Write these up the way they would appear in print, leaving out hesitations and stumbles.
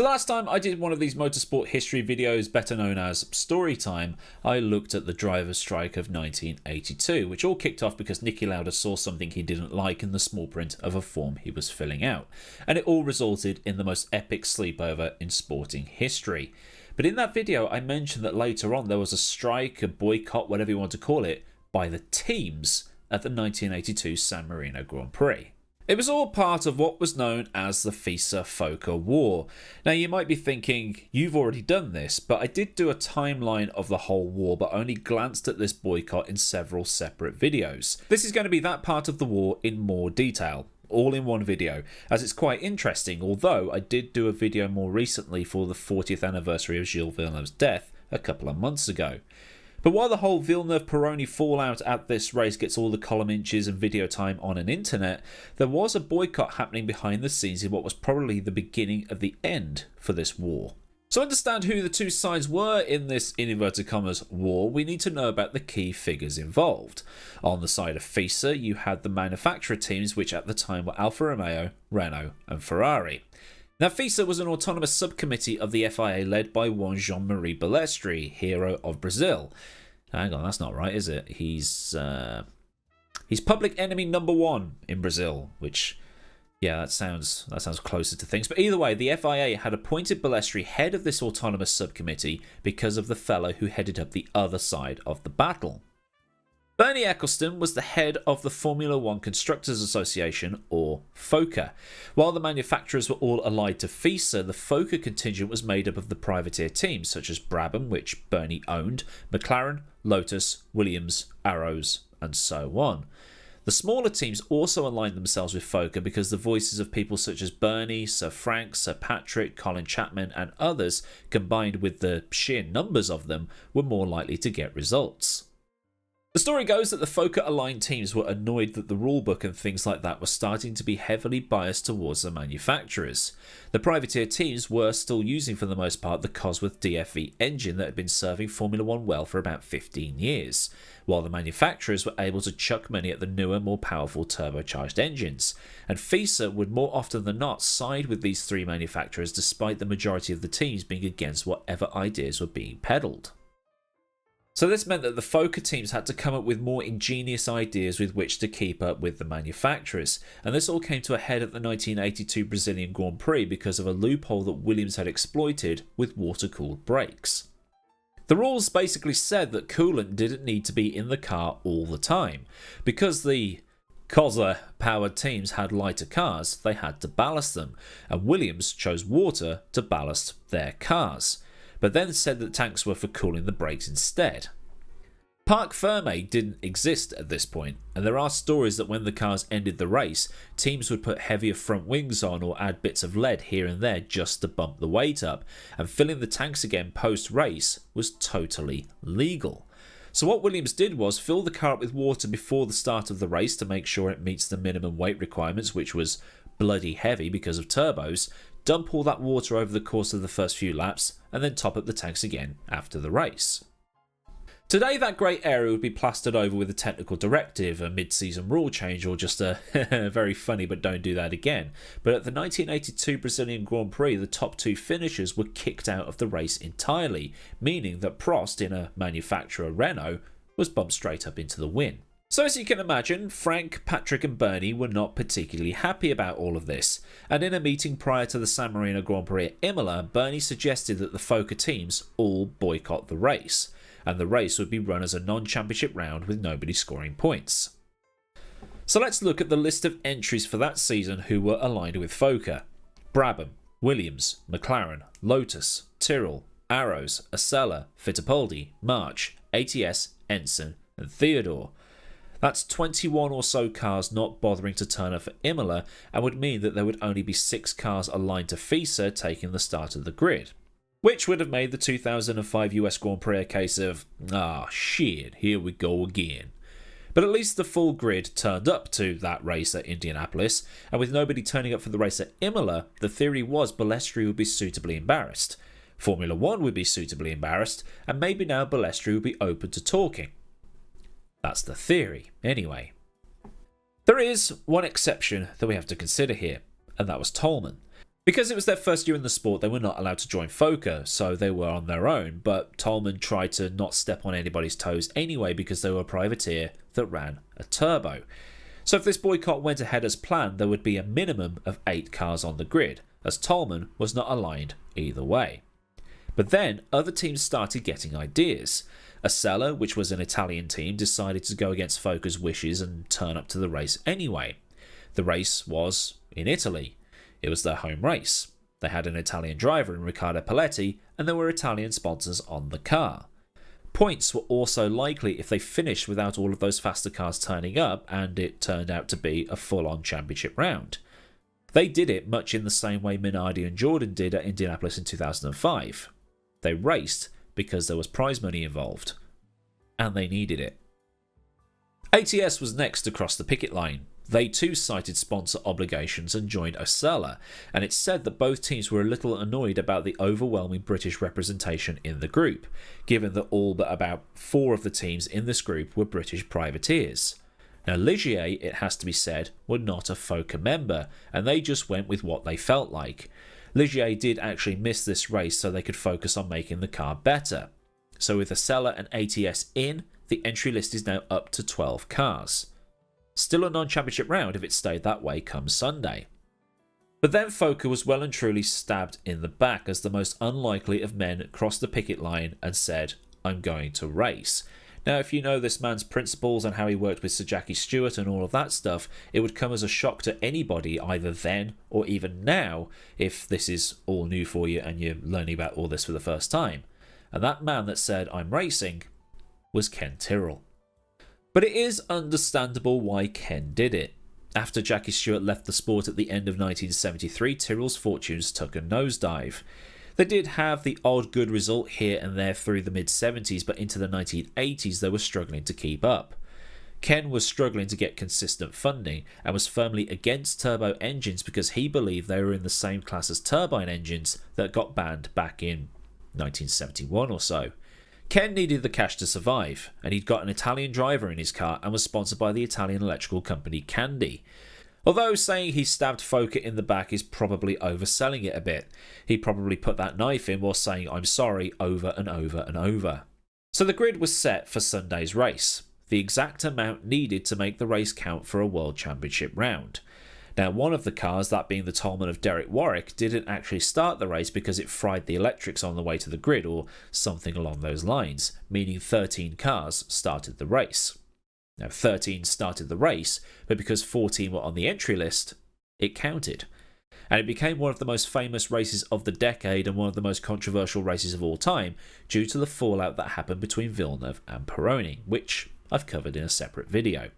So last time I did one of these motorsport history videos, better known as Story Time, I looked at the driver's strike of 1982, which all kicked off because Niki Lauda saw something he didn't like in the small print of a form he was filling out, and it all resulted in the most epic sleepover in sporting history. But in that video I mentioned that later on there was a strike, a boycott, whatever you want to call it, by the teams at the 1982 San Marino Grand Prix. It was all part of what was known as the FISA-FOCA war. Now you might be thinking, you've already done this, but I did do a timeline of the whole war, but only glanced at this boycott in several separate videos. This is going to be that part of the war in more detail, all in one video, as it's quite interesting, although I did do a video more recently for the 40th anniversary of Gilles Villeneuve's death a couple of months ago. But while the whole Villeneuve-Pironi fallout at this race gets all the column inches and video time on an internet, there was a boycott happening behind the scenes in what was probably the beginning of the end for this war. So to understand who the two sides were in this, in inverted commas, war, we need to know about the key figures involved. On the side of FISA, you had the manufacturer teams, which at the time were Alfa Romeo, Renault and Ferrari. Now, FISA was an autonomous subcommittee of the FIA led by one Jean-Marie Balestre, hero of Brazil. Hang on, that's not right, is it? He's public enemy number one in Brazil, which, yeah, that sounds closer to things. But either way, the FIA had appointed Balestre head of this autonomous subcommittee because of the fellow who headed up the other side of the battle. Bernie Ecclestone was the head of the Formula One Constructors Association, or FOCA. While the manufacturers were all allied to FISA, the FOCA contingent was made up of the privateer teams such as Brabham, which Bernie owned, McLaren, Lotus, Williams, Arrows, and so on. The smaller teams also aligned themselves with FOCA because the voices of people such as Bernie, Sir Frank, Sir Patrick, Colin Chapman, and others, combined with the sheer numbers of them, were more likely to get results. The story goes that the FOCA-aligned teams were annoyed that the rulebook and things like that were starting to be heavily biased towards the manufacturers. The privateer teams were still using for the most part the Cosworth DFV engine that had been serving Formula One well for about 15 years, while the manufacturers were able to chuck money at the newer, more powerful turbocharged engines, and FISA would more often than not side with these three manufacturers despite the majority of the teams being against whatever ideas were being peddled. So this meant that the FOCA teams had to come up with more ingenious ideas with which to keep up with the manufacturers, and this all came to a head at the 1982 Brazilian Grand Prix because of a loophole that Williams had exploited with water-cooled brakes. The rules basically said that coolant didn't need to be in the car all the time. Because the Corsair-powered teams had lighter cars, they had to ballast them, and Williams chose water to ballast their cars, but then said that tanks were for cooling the brakes instead. Parc Ferme didn't exist at this point, and there are stories that when the cars ended the race, teams would put heavier front wings on or add bits of lead here and there just to bump the weight up, and filling the tanks again post-race was totally legal. So what Williams did was fill the car up with water before the start of the race to make sure it meets the minimum weight requirements, which was bloody heavy because of turbos, dump all that water over the course of the first few laps, and then top up the tanks again after the race. Today that grey area would be plastered over with a technical directive, a mid-season rule change, or just a very funny but don't do that again. But at the 1982 Brazilian Grand Prix, the top two finishers were kicked out of the race entirely, meaning that Prost, in a manufacturer Renault, was bumped straight up into the win. So as you can imagine, Frank, Patrick and Bernie were not particularly happy about all of this, and in a meeting prior to the San Marino Grand Prix at Imola, Bernie suggested that the FOCA teams all boycott the race, and the race would be run as a non-championship round with nobody scoring points. So let's look at the list of entries for that season who were aligned with FOCA. Brabham, Williams, McLaren, Lotus, Tyrrell, Arrows, Acela, Fittipaldi, March, ATS, Ensign and Theodore. That's 21 or so cars not bothering to turn up for Imola, and would mean that there would only be 6 cars aligned to FISA taking the start of the grid. Which would have made the 2005 US Grand Prix a case of, shit, here we go again. But at least the full grid turned up to that race at Indianapolis, and with nobody turning up for the race at Imola, the theory was Balestre would be suitably embarrassed. Formula One would be suitably embarrassed, and maybe now Balestre would be open to talking. That's the theory, anyway. There is one exception that we have to consider here, and that was Tolman. Because it was their first year in the sport, they were not allowed to join FOCA, so they were on their own, but Tolman tried to not step on anybody's toes anyway because they were a privateer that ran a turbo. So if this boycott went ahead as planned, there would be a minimum of 8 cars on the grid, as Tolman was not aligned either way. But then other teams started getting ideas. Acela, which was an Italian team, decided to go against FOCA's wishes and turn up to the race anyway. The race was in Italy. It was their home race. They had an Italian driver in Riccardo Paletti, and there were Italian sponsors on the car. Points were also likely if they finished without all of those faster cars turning up, and it turned out to be a full-on championship round. They did it much in the same way Minardi and Jordan did at Indianapolis in 2005. They raced because there was prize money involved, and they needed it. ATS was next to cross the picket line. They too cited sponsor obligations and joined Acela, and it's said that both teams were a little annoyed about the overwhelming British representation in the group, given that all but about 4 of the teams in this group were British privateers. Now Ligier, it has to be said, were not a FOCA member, and they just went with what they felt like. Ligier did actually miss this race so they could focus on making the car better. So with Acela and ATS in, the entry list is now up to 12 cars. Still a non-championship round if it stayed that way come Sunday. But then FOCA was well and truly stabbed in the back as the most unlikely of men crossed the picket line and said, "I'm going to race." Now, if you know this man's principles and how he worked with Sir Jackie Stewart and all of that stuff, it would come as a shock to anybody either then or even now if this is all new for you and you're learning about all this for the first time. And that man that said, "I'm racing," was Ken Tyrrell. But it is understandable why Ken did it. After Jackie Stewart left the sport at the end of 1973, Tyrrell's fortunes took a nosedive. They did have the odd good result here and there through the mid-70s, but into the 1980s they were struggling to keep up. Ken was struggling to get consistent funding and was firmly against turbo engines because he believed they were in the same class as turbine engines that got banned back in 1971 or so. Ken needed the cash to survive, and he'd got an Italian driver in his car and was sponsored by the Italian electrical company Candy. Although saying he stabbed FOCA in the back is probably overselling it a bit. He probably put that knife in while saying "I'm sorry" over and over and over. So the grid was set for Sunday's race, the exact amount needed to make the race count for a World Championship round. Now, one of the cars, that being the Tolman of Derek Warwick, didn't actually start the race because it fried the electrics on the way to the grid or something along those lines, meaning 13 cars started the race. Now, 13 started the race, but because 14 were on the entry list, it counted. And it became one of the most famous races of the decade and one of the most controversial races of all time due to the fallout that happened between Villeneuve and Pironi, which I've covered in a separate video.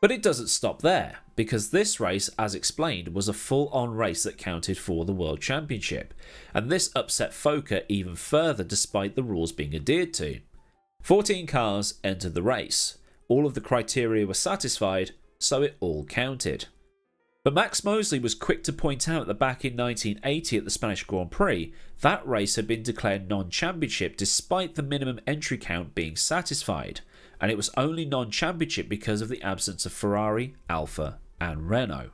But it doesn't stop there, because this race, as explained, was a full-on race that counted for the World Championship, and this upset FOCA even further despite the rules being adhered to. 14 cars entered the race. All of the criteria were satisfied, so it all counted. But Max Mosley was quick to point out that back in 1980 at the Spanish Grand Prix, that race had been declared non-championship despite the minimum entry count being satisfied, and it was only non-championship because of the absence of Ferrari, Alfa and Renault.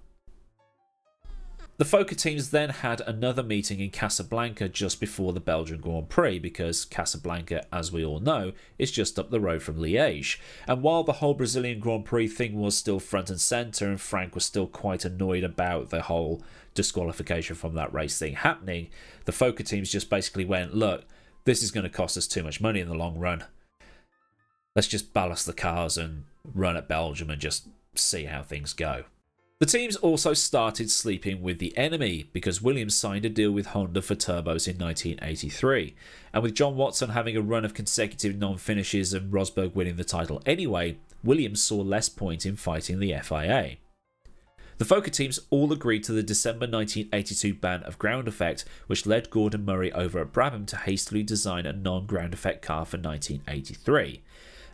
The FOCA teams then had another meeting in Casablanca just before the Belgian Grand Prix because Casablanca, as we all know, is just up the road from Liège. And while the whole Brazilian Grand Prix thing was still front and centre and Frank was still quite annoyed about the whole disqualification from that race thing happening, the FOCA teams just basically went, "Look, this is going to cost us too much money in the long run. Let's just ballast the cars and run at Belgium and just see how things go." The teams also started sleeping with the enemy because Williams signed a deal with Honda for turbos in 1983, and with John Watson having a run of consecutive non-finishes and Rosberg winning the title anyway, Williams saw less point in fighting the FIA. The FOCA teams all agreed to the December 1982 ban of ground effect, which led Gordon Murray over at Brabham to hastily design a non-ground effect car for 1983.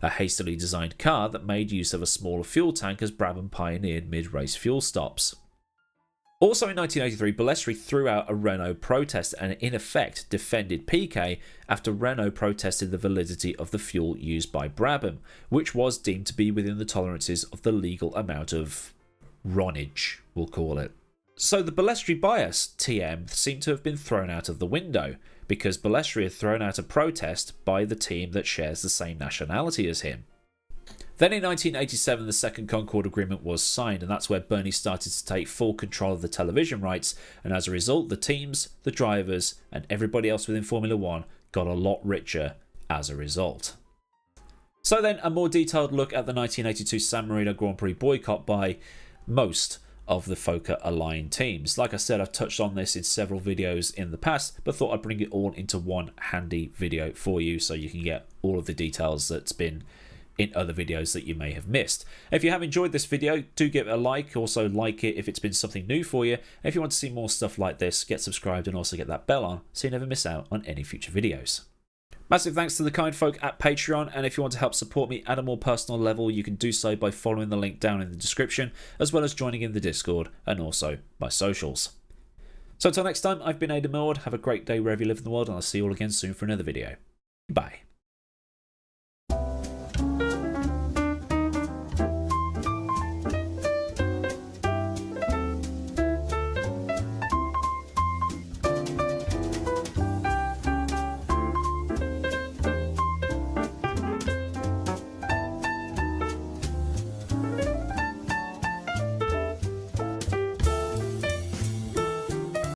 A hastily designed car that made use of a smaller fuel tank as Brabham pioneered mid-race fuel stops. Also in 1983, Balestre threw out a Renault protest and in effect defended Piquet after Renault protested the validity of the fuel used by Brabham, which was deemed to be within the tolerances of the legal amount of ronnage, we'll call it. So the Balestre bias TM seemed to have been thrown out of the window, because Balestre had thrown out a protest by the team that shares the same nationality as him. Then in 1987 the second Concorde agreement was signed, and that's where Bernie started to take full control of the television rights, and as a result the teams, the drivers and everybody else within Formula 1 got a lot richer as a result. So then a more detailed look at the 1982 San Marino Grand Prix boycott by most of the FOCA aligned teams. Like I said, I've touched on this in several videos in the past, but thought I'd bring it all into one handy video for you so you can get all of the details that's been in other videos that you may have missed. If you have enjoyed this video, do give it a like. Also like it if it's been something new for you. If you want to see more stuff like this, get subscribed and also get that bell on so you never miss out on any future videos. Massive thanks to the kind folk at Patreon, and if you want to help support me at a more personal level, you can do so by following the link down in the description, as well as joining in the Discord and also my socials. So until next time, I've been AdmiralLaWind. Have a great day wherever you live in the world, and I'll see you all again soon for another video. Bye.